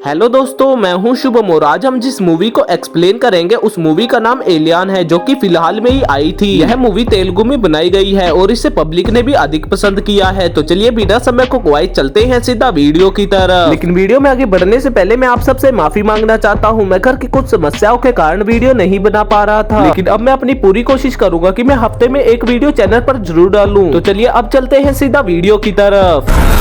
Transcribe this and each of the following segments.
Hello दोस्तों, मैं हूं शुभम और आज हम जिस मूवी को एक्सप्लेन करेंगे उस मूवी का नाम एलियन है, जो कि फिलहाल में ही आई थी। यह मूवी तेलुगु में बनाई गई है और इसे पब्लिक ने भी अधिक पसंद किया है। तो चलिए बिना समय को गवाए चलते हैं सीधा वीडियो की तरफ। लेकिन वीडियो में आगे बढ़ने से पहले मैं आप सबसे माफी मांगना चाहता हूँ। मैं घर की कुछ समस्याओं के कारण वीडियो नहीं बना पा रहा था, लेकिन अब मैं अपनी पूरी कोशिश करूंगा कि मैं हफ्ते में एक वीडियो चैनल पर जरूर डालूं। तो चलिए अब चलते हैं सीधा वीडियो की तरफ।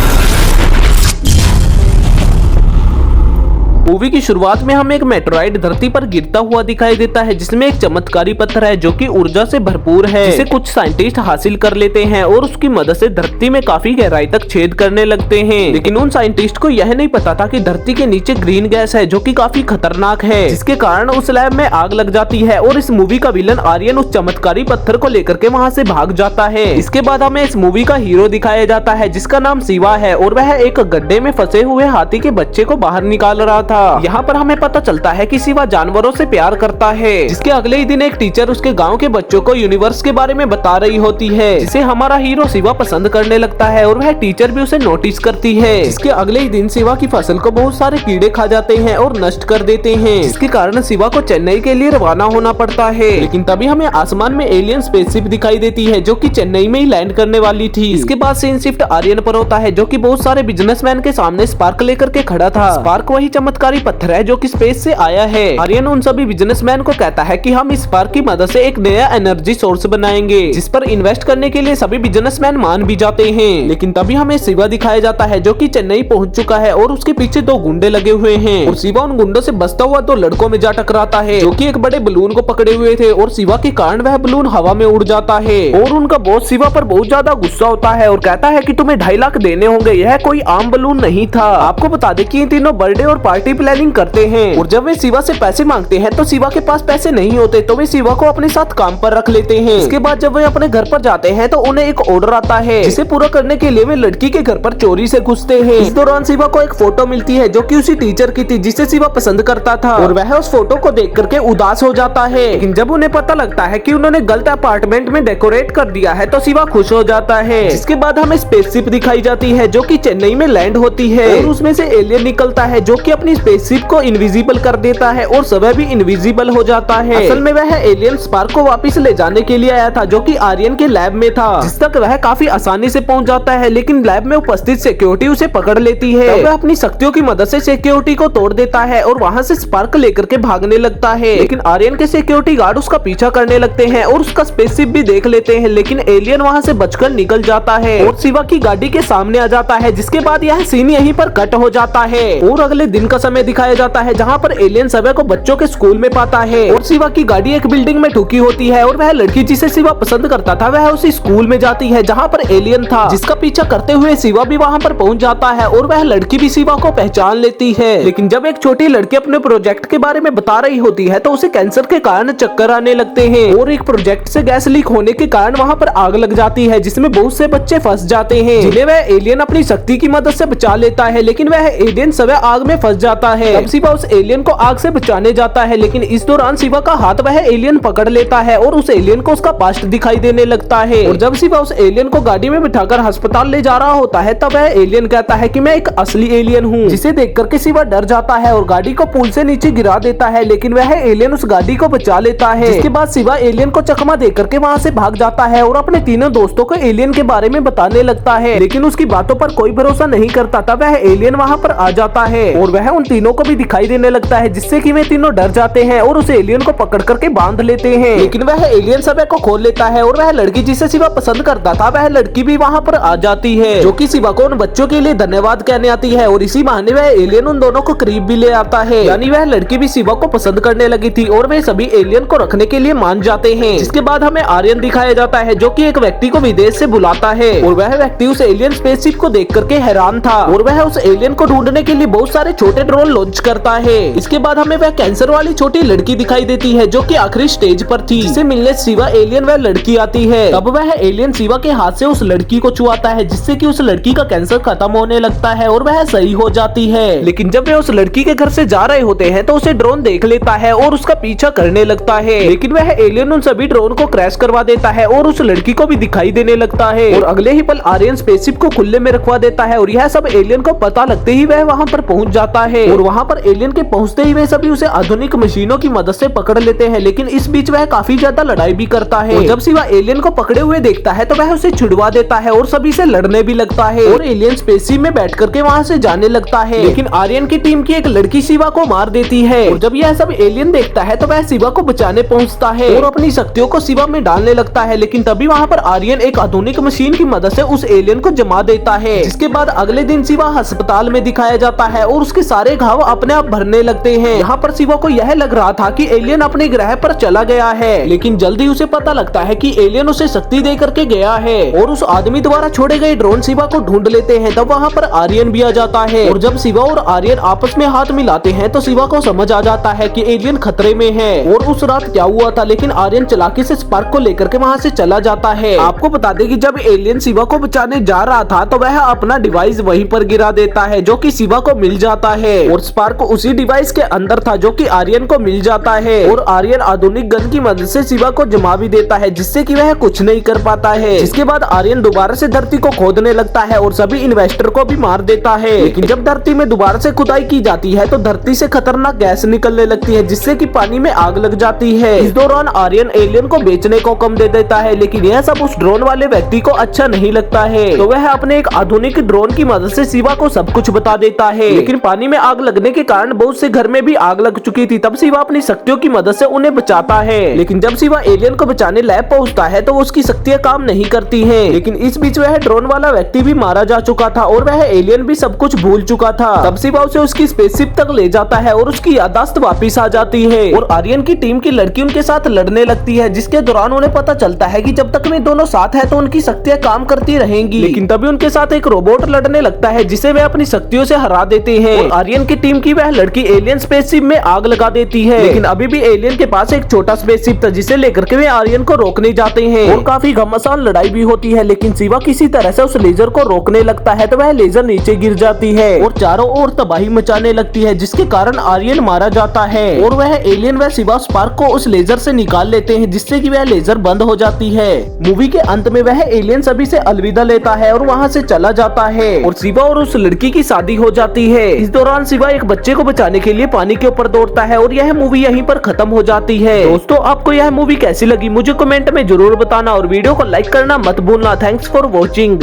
मूवी की शुरुआत में हमें एक मेटेराइट धरती पर गिरता हुआ दिखाई देता है, जिसमें एक चमत्कारी पत्थर है जो कि ऊर्जा से भरपूर है, जिसे कुछ साइंटिस्ट हासिल कर लेते हैं और उसकी मदद से धरती में काफी गहराई तक छेद करने लगते हैं। लेकिन उन साइंटिस्ट को यह नहीं पता था कि धरती के नीचे ग्रीन गैस है जो कि काफी खतरनाक है, जिसके कारण उस लैब में आग लग जाती है और इस मूवी का विलन आर्यन उस चमत्कारी पत्थर को लेकर के वहाँ से भाग जाता है। इसके बाद हमें इस मूवी का हीरो दिखाया जाता है जिसका नाम शिवा है और वह एक गड्ढे में फंसे हुए हाथी के बच्चे को बाहर निकाल रहा था। यहाँ पर हमें पता चलता है कि शिवा जानवरों से प्यार करता है, जिसके अगले ही दिन एक टीचर उसके गांव के बच्चों को यूनिवर्स के बारे में बता रही होती है, जिसे हमारा हीरो शिवा पसंद करने लगता है और वह टीचर भी उसे नोटिस करती है। जिसके अगले ही दिन शिवा की फसल को बहुत सारे कीड़े खा जाते हैं और नष्ट कर देते हैं, जिसके कारण शिवा को चेन्नई के लिए रवाना होना पड़ता है। लेकिन तभी हमें आसमान में एलियन स्पेसशिप दिखाई देती है जो कि चेन्नई में ही लैंड करने वाली थी। इसके बाद सीन शिफ्ट आर्यन पर होता है जो कि बहुत सारे बिजनेसमैन के सामने स्पार्क लेकर के खड़ा था। स्पार्क वही चमत्कारी पत्थर है जो कि स्पेस से आया है। आर्यन उन सभी बिजनेसमैन को कहता है कि हम इस स्पार्क की मदद से एक नया एनर्जी सोर्स बनाएंगे, जिस पर इन्वेस्ट करने के लिए सभी बिजनेसमैन मान भी जाते हैं। लेकिन तभी हमें शिवा दिखाया जाता है जो कि चेन्नई पहुंच चुका है और उसके पीछे दो गुंडे लगे हुए हैं और शिवा उन गुंडों से बचता हुआ दो लड़कों में जा टकराता है जो कि एक बड़े बलून को पकड़े हुए थे और शिवा के कारण वह बलून हवा में उड़ जाता है और उनका बॉस शिवा पर बहुत ज्यादा गुस्सा होता है और कहता है कि तुम्हें 2.5 लाख देने होंगे, यह कोई आम बलून नहीं था। आपको बता दें कि इन तीनों बर्थडे और पार्टी प्लानिंग करते हैं और जब वे शिवा से पैसे मांगते हैं तो शिवा के पास पैसे नहीं होते, तो वे शिवा को अपने साथ काम पर रख लेते हैं। इसके बाद जब वे अपने घर पर जाते हैं तो उन्हें एक ऑर्डर आता है, जिसे पूरा करने के लिए वे लड़की के घर पर चोरी से घुसते हैं। इस दौरान शिवा को एक फोटो मिलती है जो कि उसी टीचर की थी जिसे शिवा पसंद करता था और वह उस फोटो को देख करके उदास हो जाता है। लेकिन जब उन्हें पता लगता है कि उन्होंने गलत अपार्टमेंट में डेकोरेट कर दिया है तो शिवा खुश हो जाता है। इसके बाद हमें स्पेसशिप दिखाई जाती है जो कि चेन्नई में लैंड होती है और उसमें से एलियन निकलता है जो कि अपनी स्पेसशिप को इनविजिबल कर देता है और सब भी इनविजिबल हो जाता है। असल में वह एलियन स्पार्क को वापस ले जाने के लिए आया था जो कि आर्यन के लैब में था, जिस तक वह काफी आसानी से पहुंच जाता है। लेकिन लैब में उपस्थित सिक्योरिटी उसे पकड़ लेती है। वह अपनी शक्तियों की मदद से सिक्योरिटी को तोड़ देता है और वहां से स्पार्क लेकर के भागने लगता है। लेकिन आर्यन के सिक्योरिटी गार्ड उसका पीछा करने लगते हैं और उसका स्पेसशिप भी देख लेते हैं, लेकिन एलियन वहां से बचकर निकल जाता है और शिवा की गाड़ी के सामने आ जाता है। जिसके बाद यह सीन यहीं पर कट हो जाता है और अगले दिन का समय दिखाया जाता है जहाँ पर एलियन शिवा को बच्चों के स्कूल में पाता है और शिवा की गाड़ी एक बिल्डिंग में ठुकी होती है और वह लड़की जिसे शिवा पसंद करता था वह उसी स्कूल में जाती है जहाँ पर एलियन था, जिसका पीछा करते हुए शिवा भी वहाँ पर पहुँच जाता है और वह लड़की भी शिवा को पहचान लेती है। लेकिन जब एक छोटी लड़की अपने प्रोजेक्ट के बारे में बता रही होती है तो उसे कैंसर के कारण चक्कर आने लगते हैं और एक प्रोजेक्ट से गैस लीक होने के कारण वहाँ पर आग लग जाती है, जिसमें बहुत से बच्चे फंस जाते हैं, जिन्हें वह एलियन अपनी शक्ति की मदद से बचा लेता है। लेकिन वह एलियन शिवा आग में फंस जाता है। तब शिवा उस एलियन को आग से बचाने जाता है, लेकिन इस दौरान शिवा का हाथ वह एलियन पकड़ लेता है और उस एलियन को उसका पास्ट दिखाई देने लगता है। और जब शिवा उस एलियन को गाड़ी में बिठाकर अस्पताल ले जा रहा होता है तब वह एलियन कहता है कि मैं एक असली एलियन हूँ, जिसे देख करके शिवा डर जाता है और गाड़ी को पुल से नीचे गिरा देता है। लेकिन वह एलियन उस गाड़ी को बचा लेता है। इसके बाद शिवा एलियन को चकमा दे करके वहाँ से भाग जाता है और अपने तीनों दोस्तों को एलियन के बारे में बताने लगता है, लेकिन उसकी बातों पर कोई भरोसा नहीं करता। तब वह एलियन वहाँ पर आ जाता है और वह उन तीनों को भी दिखाई देने लगता है, जिससे कि वे तीनों डर जाते हैं और उस एलियन को पकड़ करके बांध लेते हैं। लेकिन वह एलियन शिवा को खोल लेता है और वह लड़की जिसे शिवा पसंद करता था वह लड़की भी वहाँ पर आ जाती है, जो कि शिवा को उन बच्चों के लिए धन्यवाद कहने आती है और इसी बहाने वह एलियन उन दोनों को करीब भी ले आता है। यानी वह लड़की भी शिवा को पसंद करने लगी थी और वे सभी एलियन को रखने के लिए मान जाते हैं। जिसके बाद हमें आर्यन दिखाया जाता है जो कि एक व्यक्ति को विदेश से बुलाता है और वह व्यक्ति उस एलियन स्पेसशिप को देख करके हैरान था और वह उस एलियन को ढूंढने के लिए बहुत सारे छोटे ड्रोन लॉन्च करता है। इसके बाद हमें वह कैंसर वाली छोटी लड़की दिखाई देती है जो कि आखिरी स्टेज पर थी, जिसे मिलने शिवा एलियन वह लड़की आती है। तब वह एलियन शिवा के हाथ से उस लड़की को छुआता है, जिससे कि उस लड़की का कैंसर खत्म होने लगता है और वह सही हो जाती है। लेकिन जब वे उस लड़की के घर से जा रहे होते हैं तो उसे ड्रोन देख लेता है और उसका पीछा करने लगता है। लेकिन वह एलियन उन सभी ड्रोन को क्रैश करवा देता है और उस लड़की को भी दिखाई देने लगता है और अगले ही पल आर्यन स्पेसशिप को खुले में रखवा देता है और यह सब एलियन को पता लगते ही वह वहाँ पर पहुँच जाता है। है और वहाँ पर एलियन के पहुँचते ही वे सभी उसे आधुनिक मशीनों की मदद से पकड़ लेते हैं, लेकिन इस बीच वह काफी ज्यादा लड़ाई भी करता है। और जब शिवा एलियन को पकड़े हुए देखता है तो वह उसे छुड़वा देता है और सभी से लड़ने भी लगता है और एलियन स्पेसशिप में बैठ करके वहाँ से जाने लगता है। लेकिन आर्यन की टीम की एक लड़की शिवा को मार देती है और जब यह सब एलियन देखता है तो वह शिवा को बचाने पहुँचता है और अपनी शक्तियों को शिवा में डालने लगता है। लेकिन तभी वहाँ पर आर्यन एक आधुनिक मशीन की मदद से उस एलियन को जमा देता है, जिसके बाद अगले दिन शिवा अस्पताल में दिखाया जाता है और उसके सारे घाव अपने आप भरने लगते हैं। यहाँ पर शिवा को यह लग रहा था कि एलियन अपने ग्रह पर चला गया है, लेकिन जल्दी उसे पता लगता है कि एलियन उसे शक्ति दे करके गया है और उस आदमी द्वारा छोड़े गए ड्रोन शिवा को ढूंढ लेते हैं। तब वहाँ पर आर्यन भी आ जाता है और जब शिवा और आर्यन आपस में हाथ मिलाते हैं तो शिवा को समझ आ जाता है कि एलियन खतरे में है और उस रात क्या हुआ था। लेकिन आर्यन चालाकी से स्पार्क को लेकर के वहाँ से चला जाता है। आपको बता दें कि जब एलियन शिवा को बचाने जा रहा था तो वह अपना डिवाइस वहीं पर गिरा देता है, जो कि शिवा को मिल जाता है और स्पार्क उसी डिवाइस के अंदर था, जो कि आर्यन को मिल जाता है और आर्यन आधुनिक गन की मदद से शिवा को जमा भी देता है, जिससे कि वह कुछ नहीं कर पाता है। जिसके बाद आर्यन दोबारा से धरती को खोदने लगता है और सभी इन्वेस्टर को भी मार देता है। लेकिन जब धरती में दोबारा से खुदाई की जाती है तो धरती से खतरनाक गैस निकलने लगती है, जिससे कि पानी में आग लग जाती है। इस दौरान आर्यन एलियन को बेचने को कम दे देता है, लेकिन यह सब उस ड्रोन वाले व्यक्ति को अच्छा नहीं लगता है, तो वह अपने एक आधुनिक ड्रोन की मदद से शिवा को सब कुछ बता देता है। लेकिन पानी में आग लगने के कारण बहुत से घर में भी आग लग चुकी थी। तब शिवा अपनी शक्तियों की मदद से उन्हें बचाता है। लेकिन जब शिवा एलियन को बचाने लैब पहुंचता है तो उसकी शक्तियां काम नहीं करती हैं। लेकिन इस बीच वह ड्रोन वाला व्यक्ति भी मारा जा चुका था और वह एलियन भी सब कुछ भूल चुका था। तब शिवा उसे उसकी स्पेसशिप तक ले जाता है और उसकी याददाश्त वापिस आ जाती है और आर्यन की टीम की लड़की उनके साथ लड़ने लगती है, जिसके दौरान उन्हें पता चलता है कि जब तक वे दोनों साथ है तो उनकी शक्तियां काम करती रहेंगी। लेकिन तभी उनके साथ एक रोबोट लड़ने लगता है, जिसे वे अपनी शक्तियों से हरा देते हैं और आर्यन की टीम की वह लड़की एलियन स्पेसशिप में आग लगा देती है। लेकिन अभी भी एलियन के पास एक छोटा स्पेसशिप था, जिसे लेकर के वे आर्यन को रोकने जाते हैं और काफी घमासान लड़ाई भी होती है। लेकिन शिवा किसी तरह से उस लेजर को रोकने लगता है तो वह लेजर नीचे गिर जाती है और चारों ओर तबाही मचाने लगती है, जिसके कारण आर्यन मारा जाता है और वह एलियन व शिवा स्पार्क को उस लेजर से निकाल लेते हैं, जिससे कि वह लेजर बंद हो जाती है। मूवी के अंत में वह एलियन सभी से अलविदा लेता है और वहाँ से चला जाता है और शिवा और उस लड़की की शादी हो जाती है। इस दौरान शिवा एक बच्चे को बचाने के लिए पानी के ऊपर दौड़ता है और यह मूवी यहीं पर खत्म हो जाती है। दोस्तों, आपको यह मूवी कैसी लगी मुझे कमेंट में जरूर बताना और वीडियो को लाइक करना मत भूलना। Thanks for watching.